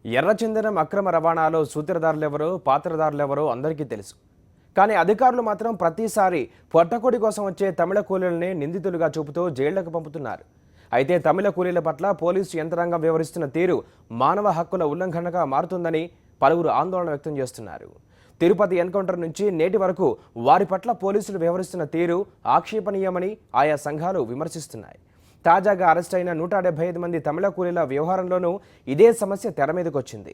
ఎర్రచందనం అక్రమ రవాణాలో సూత్రధారులెవరో పాత్రధారులెవరో అందరికీ తెలుసు. కానీ అధికారులు మాత్రం ప్రతిసారి పొట్టకొడి కోసం వచ్చే తమిళ కూలీలనే నిందితులుగా చూపుతూ జైళ్లకు పంపుతున్నారు. అయితే తమిళ కూలీల పట్ల పోలీసు యంత్రాంగం వ్యవహరిస్తున్న తీరు మానవ హక్కుల ఉల్లంఘనగా మారుతుందని పలువురు ఆందోళన వ్యక్తం చేస్తున్నారు. తిరుపతి ఎన్కౌంటర్ నుంచి నేటి వరకు వారి పట్ల పోలీసులు వ్యవహరిస్తున్న తీరు ఆక్షేపణీయమని ఆయా సంఘాలు విమర్శిస్తున్నాయి. తాజాగా అరెస్ట్ అయిన 175 మంది తమిళ కూలీల వ్యవహారంలోనూ ఇదే సమస్య తెర మీదకొచ్చింది.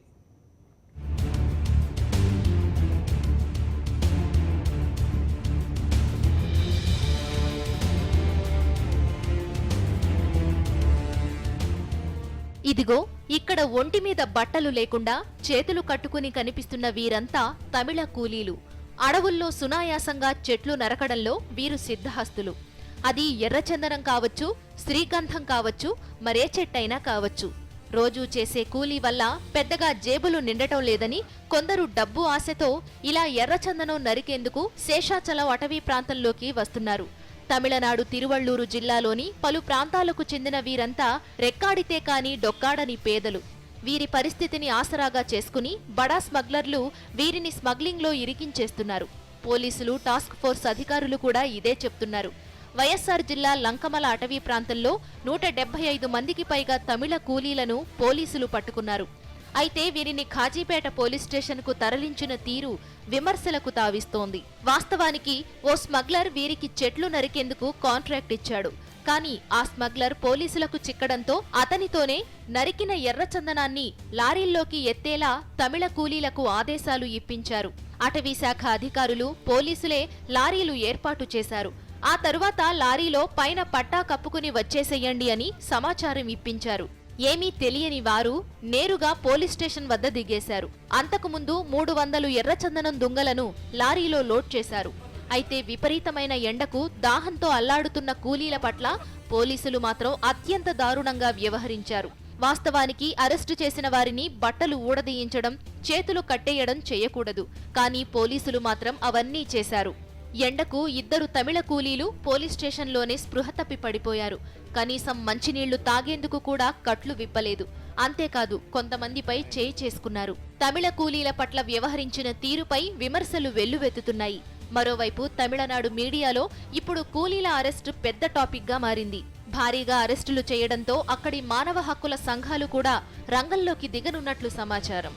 ఇదిగో ఇక్కడ ఒంటి మీద బట్టలు లేకుండా చేతులు కట్టుకుని కనిపిస్తున్న వీరంతా తమిళ కూలీలు. అడవుల్లో సునాయాసంగా చెట్లు నరకడంలో వీరు సిద్ధహస్తులు. అది ఎర్రచందనం కావచ్చు, శ్రీగంధం కావచ్చు, మరే చెట్టైనా కావచ్చు. రోజూ చేసే కూలీ వల్ల పెద్దగా జేబులు నిండటం లేదని కొందరు డబ్బు ఆశతో ఇలా ఎర్రచందనం నరికేందుకు శేషాచలం అటవీ ప్రాంతంలోకి వస్తున్నారు. తమిళనాడు తిరువళ్లూరు జిల్లాలోని పలు ప్రాంతాలకు చెందిన వీరంతా రెక్కాడితే కాని డొక్కాడని పేదలు. వీరి పరిస్థితిని ఆసరాగా చేసుకుని బడా స్మగ్లర్లు వీరిని స్మగ్లింగ్లో ఇరికించేస్తున్నారు. పోలీసులు, టాస్క్ ఫోర్స్ అధికారులు కూడా ఇదే చెప్తున్నారు. వైఎస్ఆర్ జిల్లా లంకమల అటవీ ప్రాంతంలో 175 మందికి పైగా తమిళ కూలీలను పోలీసులు పట్టుకున్నారు. అయితే వీరిని ఖాజీపేట పోలీస్ స్టేషన్కు తరలించిన తీరు విమర్శలకు తావిస్తోంది. వాస్తవానికి ఓ స్మగ్లర్ వీరికి చెట్లు నరికేందుకు కాంట్రాక్ట్ ఇచ్చాడు. కానీ ఆ స్మగ్లర్ పోలీసులకు చిక్కడంతో అతనితోనే నరికిన ఎర్రచందనాన్ని లారీల్లోకి ఎత్తేలా తమిళ కూలీలకు ఆదేశాలు ఇప్పించారు. అటవీ శాఖ అధికారులు, పోలీసులే లారీలు ఏర్పాటు చేశారు. ఆ తరువాత లారీలో పైన పట్టా కప్పుకుని వచ్చేసేయండి అని సమాచారం ఇప్పించారు. ఏమీ తెలియని వారు నేరుగా పోలీస్ స్టేషన్ వద్ద దిగేశారు. అంతకుముందు 300 ఎర్రచందనం దుంగలను లారీలో లోడ్ చేశారు. అయితే విపరీతమైన ఎండకు దాహంతో అల్లాడుతున్న కూలీల పట్ల పోలీసులు మాత్రం అత్యంత దారుణంగా వ్యవహరించారు. వాస్తవానికి అరెస్టు చేసిన వారిని బట్టలు ఊడదీయించడం, చేతులు కట్టేయడం చేయకూడదు. కానీ పోలీసులు మాత్రం అవన్నీ చేశారు. ఎండకు 2 తమిళ కూలీలు పోలీస్ స్టేషన్లోనే స్పృహ తప్పి పడిపోయారు. కనీసం మంచినీళ్లు తాగేందుకు కూడా కట్లు విప్పలేదు. అంతేకాదు కొంతమందిపై చేయి చేసుకున్నారు. తమిళ కూలీల పట్ల వ్యవహరించిన తీరుపై విమర్శలు వెల్లువెత్తుతున్నాయి. మరోవైపు తమిళనాడు మీడియాలో ఇప్పుడు కూలీల అరెస్టు పెద్ద టాపిక్ గా మారింది. భారీగా అరెస్టులు చేయడంతో అక్కడి మానవ హక్కుల సంఘాలు కూడా రంగంలోకి దిగనున్నట్లు సమాచారం.